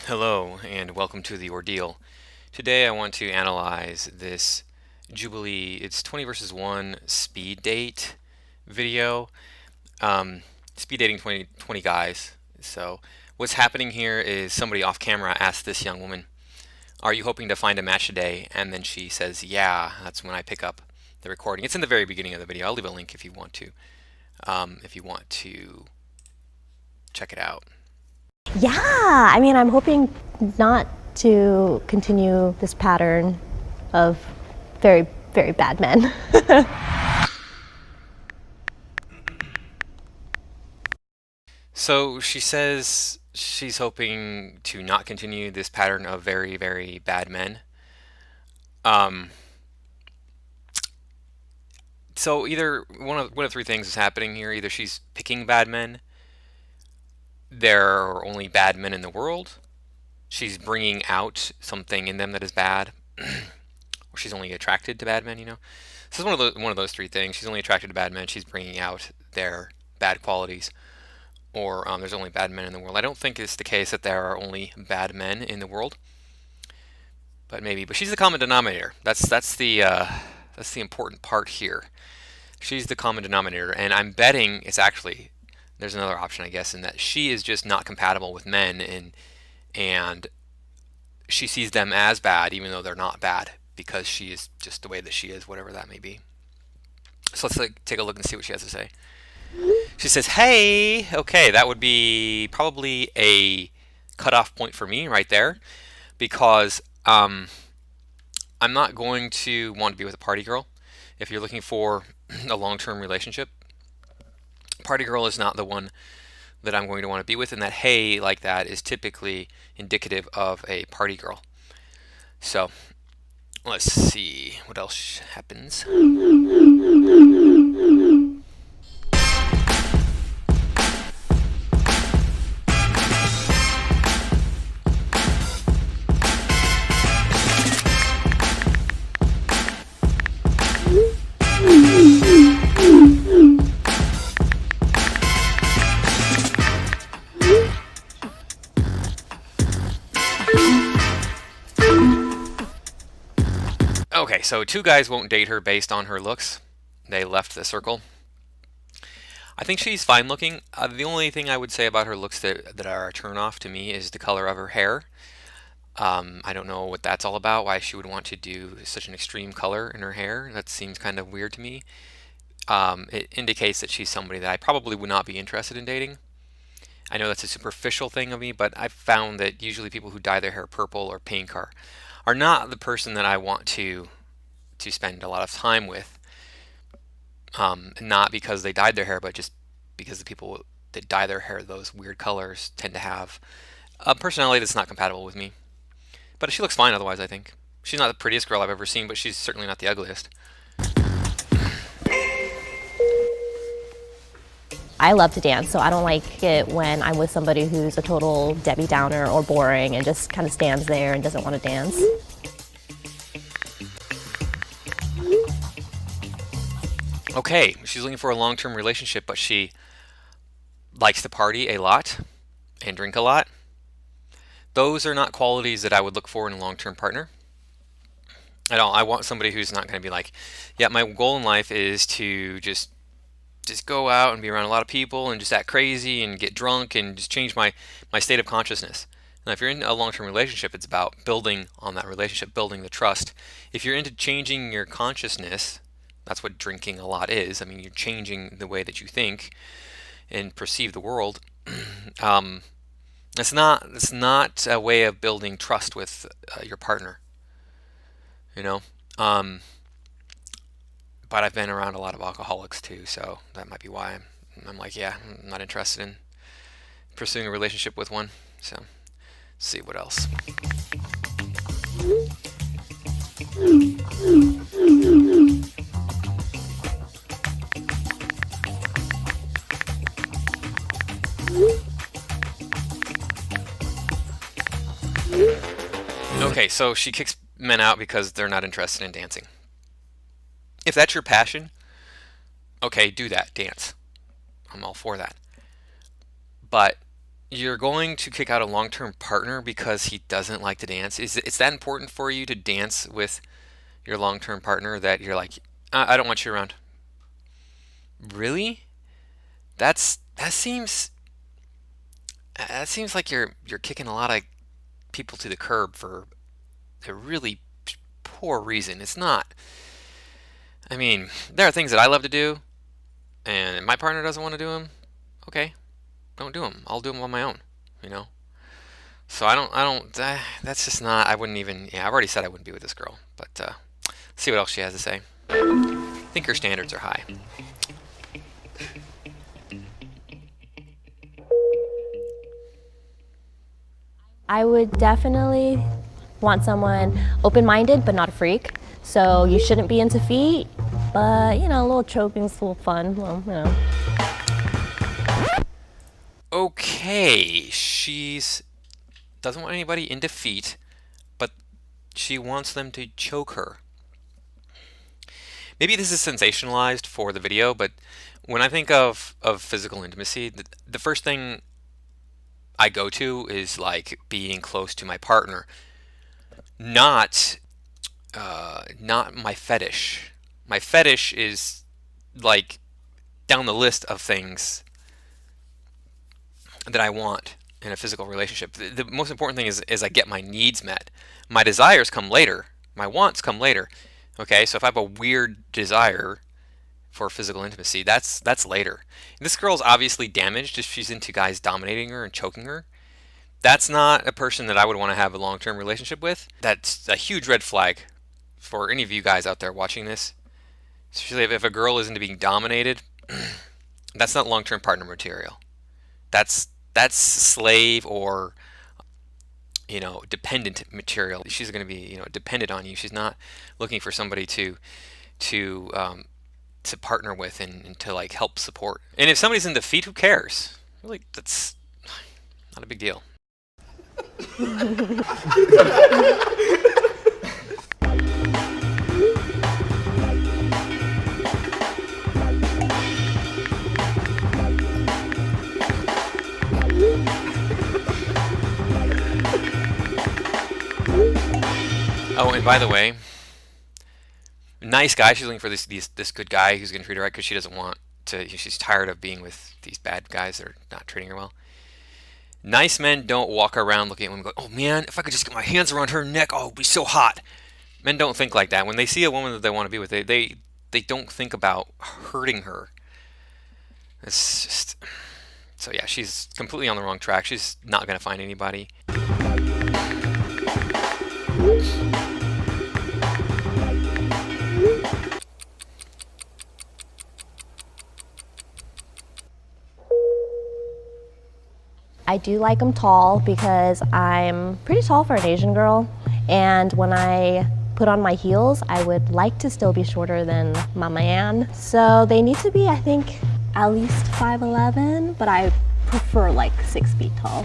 Hello and welcome to The Ordeal. Today I want to analyze this Jubilee, it's 20 versus 1 speed date video. Speed dating 20 guys. So what's happening here is somebody off camera asked this young woman, "Are you hoping to find a match today?" And then she says, "Yeah." That's when I pick up the recording. It's in the very beginning of the video. I'll leave a link if you want to check it out. Yeah, I mean, I'm hoping not to continue this pattern of very, very bad men. So she says she's hoping to not continue this pattern of very, very bad men. Um, so either one of three things is happening here. Either she's picking bad men, there are only bad men in the world, she's bringing out something in them that is bad, or she's only attracted to bad men. So it's one of those three things. She's only attracted to bad men. She's bringing out their bad qualities, or there's only bad men in the world. I don't think it's the case that there are only bad men in the world, but maybe. But she's the common denominator. That's the important part here. She's the common denominator, and I'm betting it's actually there's another option, I guess, in that she is just not compatible with men, and she sees them as bad, even though they're not bad, because she is just the way that she is, whatever that may be. So let's take a look and see what she has to say. She says, "Hey, okay, that would be probably a cutoff point for me right there, because I'm not going to want to be with a party girl. If you're looking for a long-term relationship, party girl is not the one that I'm going to want to be with, and that hey like that is typically indicative of a party girl. So let's see what else happens." Okay, so two guys won't date her based on her looks. They left the circle. I think she's fine looking. The only thing I would say about her looks that are a turn off to me is the color of her hair. I don't know what that's all about, why she would want to do such an extreme color in her hair. That seems kind of weird to me. It indicates that she's somebody that I probably would not be interested in dating. I know that's a superficial thing of me, but I've found that usually people who dye their hair purple or pink are not the person that I want to spend a lot of time with. Not because they dyed their hair, but just because the people that dye their hair those weird colors tend to have a personality that's not compatible with me. But she looks fine otherwise, I think. She's not the prettiest girl I've ever seen, but she's certainly not the ugliest. I love to dance, so I don't like it when I'm with somebody who's a total Debbie Downer or boring and just kind of stands there and doesn't want to dance. Okay, she's looking for a long-term relationship, but she likes to party a lot and drink a lot. Those are not qualities that I would look for in a long-term partner. I want somebody who's not going to be like, yeah, my goal in life is to just go out and be around a lot of people and just act crazy and get drunk and just change my state of consciousness. Now, if you're in a long-term relationship, it's about building on that relationship, building the trust. If you're into changing your consciousness, that's what drinking a lot is. I mean, you're changing the way that you think and perceive the world. um, it's not a way of building trust with your partner, you know. Um, but I've been around a lot of alcoholics too, so that might be why I'm like, yeah, I'm not interested in pursuing a relationship with one. So, let's see what else. Okay, so she kicks men out because they're not interested in dancing. If that's your passion, okay, do that, dance. I'm all for that. But You're going to kick out a long-term partner because he doesn't like to dance. Is that important for you to dance with your long-term partner that you're like, I don't want you around? Really? That seems like you're kicking a lot of people to the curb for a really poor reason. It's not. I mean, there are things that I love to do, and if my partner doesn't want to do them, okay, don't do them. I'll do them on my own, you know? So that's just not, I wouldn't even, yeah, I've already said I wouldn't be with this girl, but see what else she has to say. I think her standards are high. I would definitely want someone open-minded but not a freak. So you shouldn't be into feet, but you know, a little choking's a little fun. Well, you know. Okay, she's doesn't want anybody into feet, but she wants them to choke her. Maybe this is sensationalized for the video, but when I think of physical intimacy, the first thing I go to is like being close to my partner, not not my fetish. My fetish is like down the list of things that I want in a physical relationship. The most important thing is I get my needs met. My desires come later. My wants come later. Okay, so if I have a weird desire for physical intimacy, that's later. This girl's obviously damaged if she's into guys dominating her and choking her. That's not a person that I would want to have a long-term relationship with. That's a huge red flag for any of you guys out there watching this. Especially if a girl is into being dominated, that's not long-term partner material. That's slave or dependent material. She's going to be dependent on you. She's not looking for somebody to partner with and to like help support. And if somebody's in defeat, who cares? Really, that's not a big deal. Oh, and by the way, nice guy. She's looking for this good guy who's going to treat her right because she doesn't want to. She's tired of being with these bad guys that are not treating her well. Nice men don't walk around looking at women and go, "Oh man, if I could just get my hands around her neck, oh, it'd be so hot." Men don't think like that. When they see a woman that they want to be with, they don't think about hurting her. It's just so yeah, she's completely on the wrong track. She's not going to find anybody. I do like them tall because I'm pretty tall for an Asian girl, and when I put on my heels, I would like to still be shorter than Mama Ann. So they need to be, I think, at least 5'11", but I prefer like 6 feet tall.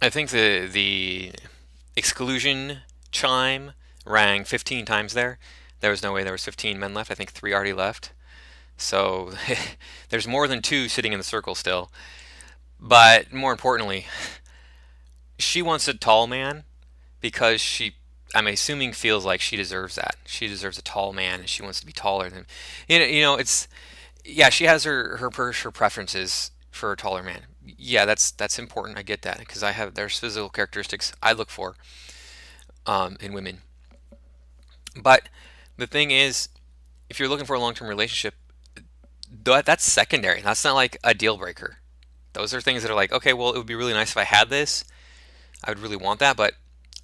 I think the exclusion chime rang 15 times there. There was no way there was 15 men left. I think 3 already left. So there's more than 2 sitting in the circle still. But more importantly, she wants a tall man because I'm assuming, feels like she deserves that. She deserves a tall man, and she wants to be taller than. It's yeah. She has her preferences for a taller man. Yeah, that's important. I get that because there's physical characteristics I look for in women. But the thing is, if you're looking for a long-term relationship, that's secondary. That's not like a deal breaker. Those are things that are like, okay, well, it would be really nice if I had this. I would really want that, but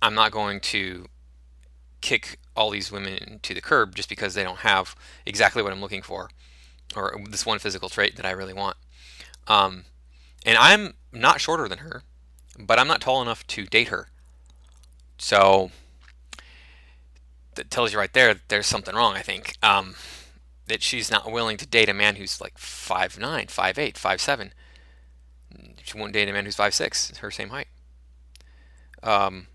I'm not going to kick all these women to the curb just because they don't have exactly what I'm looking for or this one physical trait that I really want. And I'm not shorter than her, but I'm not tall enough to date her. So that tells you right there that there's something wrong, I think. That she's not willing to date a man who's like 5'9", 5'8", 5'7". She won't date a man who's 5'6", her same height. Um,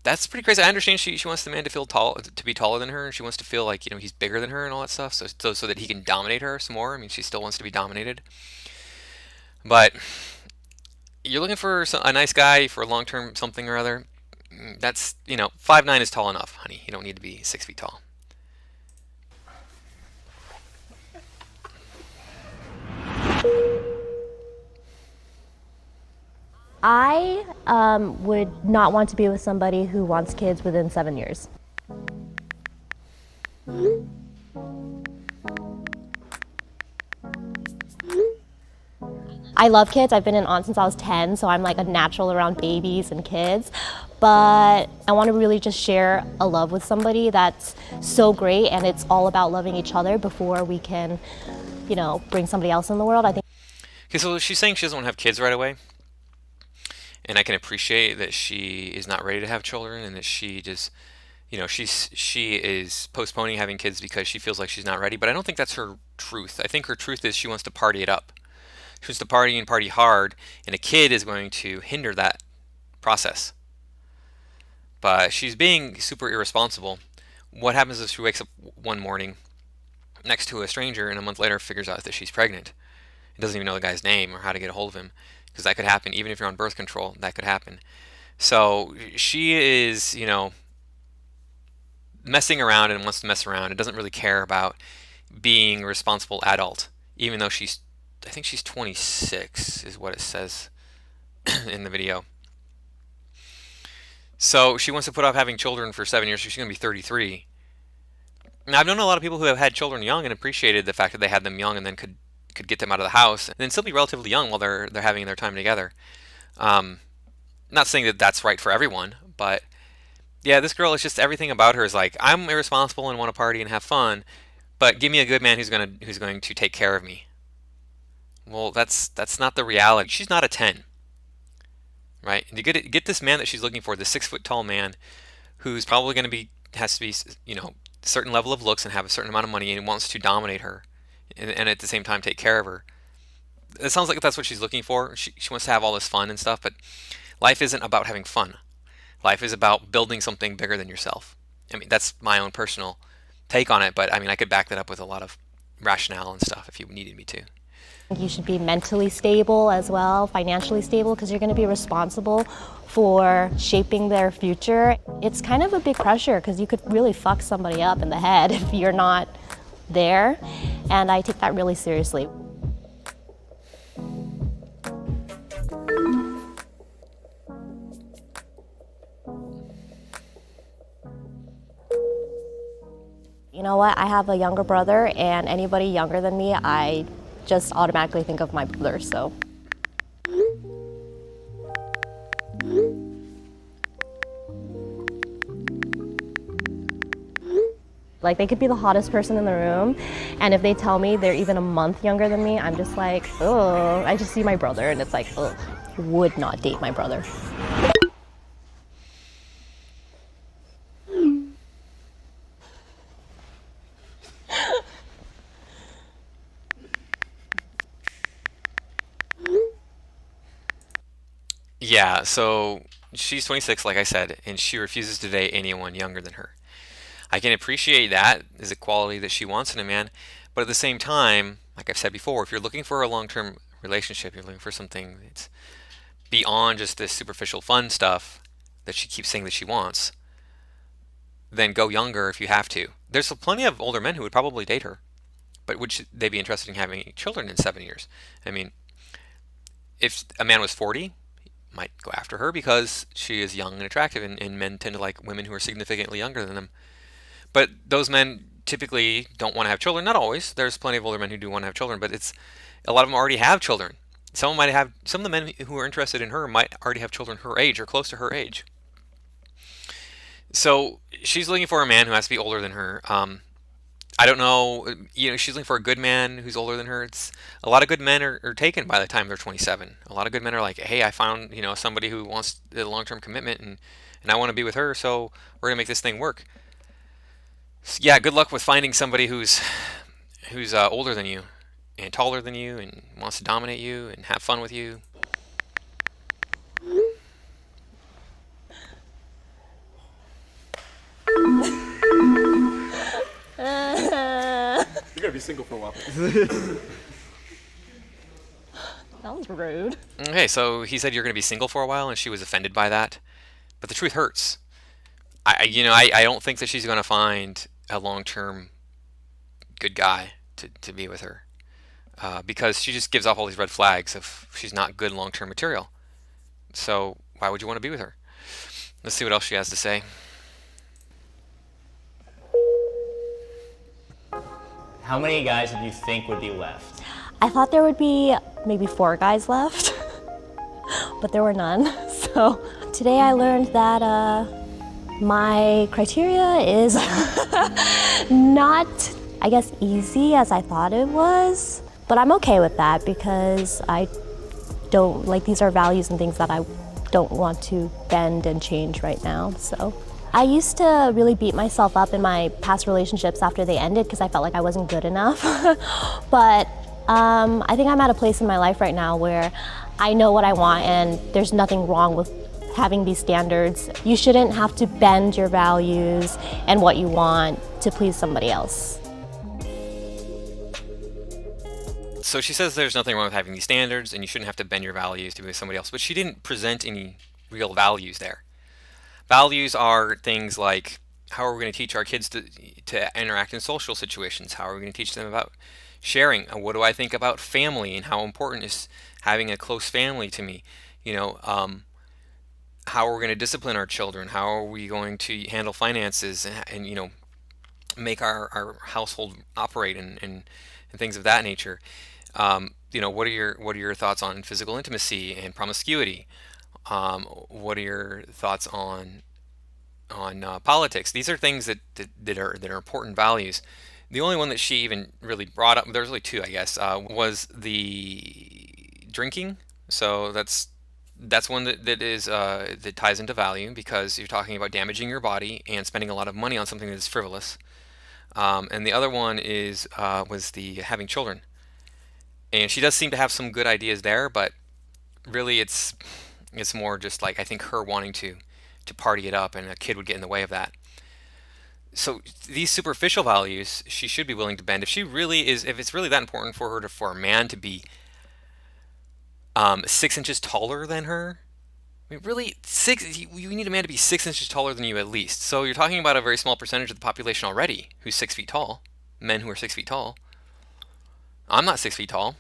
that's pretty crazy. I understand she wants the man to feel tall, to be taller than her, and she wants to feel like he's bigger than her and all that stuff. So that he can dominate her some more. I mean, she still wants to be dominated, but you're looking for a nice guy for a long term something or other. That's 5'9" is tall enough, honey. You don't need to be 6 feet tall. I would not want to be with somebody who wants kids within 7 years. I love kids. I've been an aunt since I was 10, so I'm like a natural around babies and kids. But I want to really just share a love with somebody that's so great, and it's all about loving each other before we can, bring somebody else in the world. I think. Okay, so she's saying she doesn't want to have kids right away, and I can appreciate that she is not ready to have children, and that she just, she is postponing having kids because she feels like she's not ready. But I don't think that's her truth. I think her truth is she wants to party it up. She wants to party and party hard, and a kid is going to hinder that process. But she's being super irresponsible. What happens if she wakes up one morning next to a stranger and a month later figures out that she's pregnant? And doesn't even know the guy's name or how to get a hold of him, because that could happen. Even if you're on birth control, that could happen. So she is, messing around and wants to mess around and doesn't really care about being a responsible adult, even though I think she's 26 is what it says in the video. So she wants to put off having children for 7 years. So she's going to be 33. Now, I've known a lot of people who have had children young and appreciated the fact that they had them young and then could get them out of the house and then still be relatively young while they're having their time together. Not saying that that's right for everyone, but yeah, this girl is just everything about her is like, I'm irresponsible and want to party and have fun, but give me a good man who's going to take care of me. Well, that's not the reality. She's not a 10, right? And to get this man that she's looking for, the 6 foot tall man, who's probably going to be has to be a certain level of looks and have a certain amount of money and wants to dominate her, and at the same time take care of her. It sounds like that's what she's looking for. She wants to have all this fun and stuff, but life isn't about having fun. Life is about building something bigger than yourself. I mean, that's my own personal take on it, but I mean, I could back that up with a lot of rationale and stuff if you needed me to. You should be mentally stable as well, financially stable, because you're going to be responsible for shaping their future. It's kind of a big pressure because you could really fuck somebody up in the head if you're not there, and I take that really seriously. You know what? I have a younger brother, and anybody younger than me, I just automatically think of my brother, so. Like, they could be the hottest person in the room, and if they tell me they're even a month younger than me, I'm just like, oh, I just see my brother, and it's like, oh, I would not date my brother. Yeah, so she's 26, like I said, and she refuses to date anyone younger than her. I can appreciate that as a quality that she wants in a man, but at the same time, like I've said before, if you're looking for a long-term relationship, you're looking for something that's beyond just this superficial fun stuff that she keeps saying that she wants, then go younger if you have to. There's plenty of older men who would probably date her, but would they be interested in having children in 7 years? I mean, if a man was 40, might go after her because she is young and attractive, and men tend to like women who are significantly younger than them. But those men typically don't want to have children. Not always. There's plenty of older men who do want to have children, but it's a lot of them already have children. Some of the men who are interested in her might already have children her age or close to her age. So she's looking for a man who has to be older than her. I don't know, she's looking for a good man who's older than her. It's a lot of good men are taken by the time they're 27. A lot of good men are like, hey, I found, somebody who wants a long-term commitment, and I want to be with her, so we're gonna make this thing work. Yeah, good luck with finding somebody who's older than you and taller than you and wants to dominate you and have fun with you. That You're gonna be single for a while. was rude. Okay, so he said you're going to be single for a while, and she was offended by that. But the truth hurts. I don't think that she's going to find a long-term good guy to be with her, because she just gives off all these red flags of she's not good long-term material. So why would you want to be with her? Let's see what else she has to say. How many guys do you think would be left? I thought there would be maybe 4 guys left, but there were none. So today I learned that my criteria is not, I guess, easy as I thought it was. But I'm okay with that because I don't, like, these are values and things that I don't want to bend and change right now. So I used to really beat myself up in my past relationships after they ended because I felt like I wasn't good enough. But I think I'm at a place in my life right now where I know what I want and there's nothing wrong with having these standards. You shouldn't have to bend your values and what you want to please somebody else. So she says there's nothing wrong with having these standards, and you shouldn't have to bend your values to be with somebody else. But she didn't present any real values there. Values are things like, how are we going to teach our kids to interact in social situations? How are we going to teach them about sharing? What do I think about family and how important is having a close family to me? You know, how are we going to discipline our children? How are we going to handle finances and make our household operate and things of that nature? What are your thoughts on physical intimacy and promiscuity? What are your thoughts on politics? These are things that are important values. The only one that she even really brought up, there's really two, I guess, was the drinking. So that's one that ties into value because you're talking about damaging your body and spending a lot of money on something that is frivolous. And the other one was the having children. And she does seem to have some good ideas there, but really it's more just like I think her wanting to party it up, and a kid would get in the way of that. So these superficial values she should be willing to bend if it's really that important for her for a man to be 6 inches taller than her. I mean, really, you need a man to be 6 inches taller than you at least. So you're talking about a very small percentage of the population already who's 6 feet tall. Men who are 6 feet tall. I'm not 6 feet tall.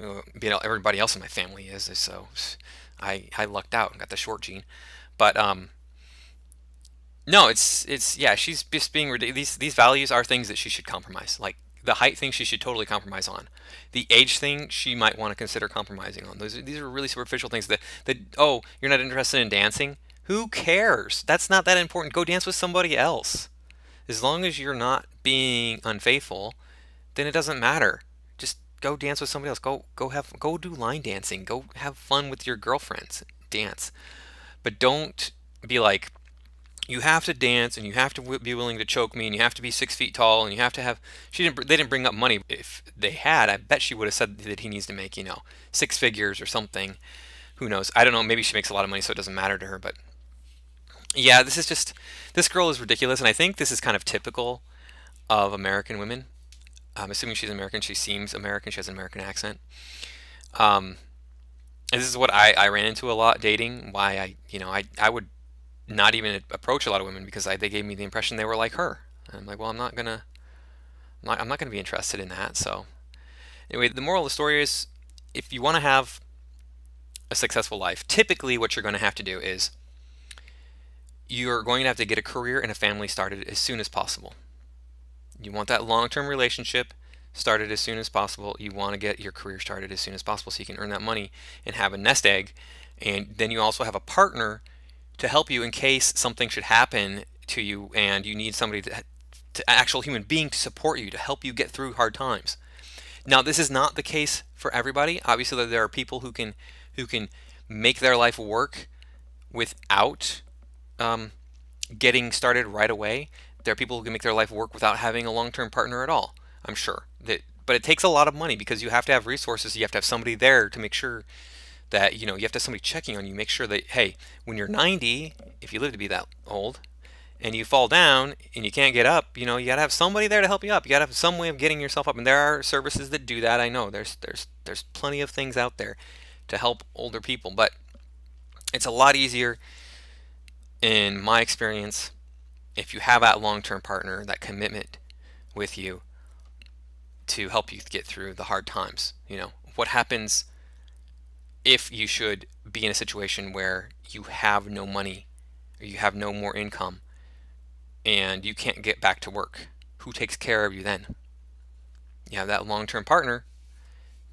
Everybody else in my family is, so I lucked out and got the short gene. But no, it's yeah, she's just being ridiculous. These values are things that she should compromise. Like the height thing, she should totally compromise on. The age thing, she might want to consider compromising on. These are really superficial things. That oh, you're not interested in dancing? Who cares? That's not that important. Go dance with somebody else. As long as you're not being unfaithful, then it doesn't matter. Just go dance with somebody else. Go do line dancing. Go have fun with your girlfriends. Dance. But don't be like, you have to dance and you have to be willing to choke me and you have to be 6 feet tall and you have to have. They didn't bring up money. If they had, I bet she would have said that he needs to make 6 figures or something. Who knows? I don't know. Maybe she makes a lot of money, so it doesn't matter to her. But yeah, this girl is ridiculous, and I think this is kind of typical of American women. I'm assuming she's American. She seems American. She has an American accent. Um, and this is what I ran into a lot dating. Why I would not even approach a lot of women because they gave me the impression they were like her. And I'm like, well, I'm not gonna be interested in that. So anyway, the moral of the story is, if you want to have a successful life, typically what you're going to have to do is you're going to have to get a career and a family started as soon as possible. You want that long-term relationship started as soon as possible. You want to get your career started as soon as possible so you can earn that money and have a nest egg. And then you also have a partner to help you in case something should happen to you and you need somebody to actual human being to support you, to help you get through hard times. Now, this is not the case for everybody. Obviously, there are people who can make their life work without getting started right away. There are people who can make their life work without having a long-term partner at all. I'm sure that, but it takes a lot of money because you have to have resources. You have to have somebody there to make sure that, you have to have somebody checking on you, make sure that, hey, when you're 90, if you live to be that old, and you fall down and you can't get up, you gotta have somebody there to help you up. You gotta have some way of getting yourself up, and there are services that do that. I know there's plenty of things out there to help older people, but it's a lot easier, in my experience, if you have that long-term partner, that commitment with you to help you get through the hard times. What happens if you should be in a situation where you have no money or you have no more income and you can't get back to work? Who takes care of you then? You have that long-term partner.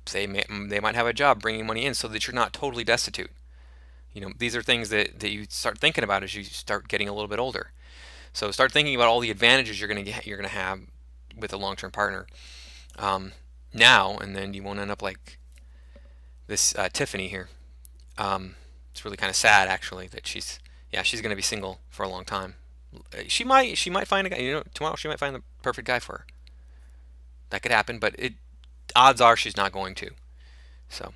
They might have a job bringing money in so that you're not totally destitute. These are things that you start thinking about as you start getting a little bit older. So start thinking about all the advantages you're going to have with a long-term partner now, and then you won't end up like this Tiffany here. It's really kind of sad, actually, that she's going to be single for a long time. She might find a guy. Tomorrow she might find the perfect guy for her. That could happen, but odds are she's not going to. So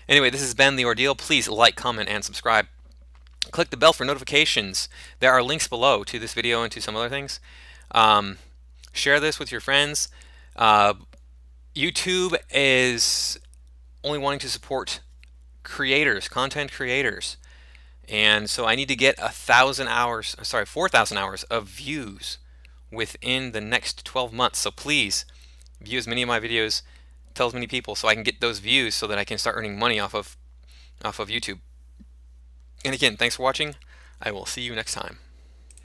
anyway, this has been The Ordeal. Please like, comment, and subscribe. Click the bell for notifications. There are links below to this video and to some other things. Share this with your friends. YouTube is only wanting to support creators, content creators. And so I need to get 4,000 hours of views within the next 12 months. So please view as many of my videos, tell as many people, so I can get those views so that I can start earning money off of YouTube. And again, thanks for watching. I will see you next time.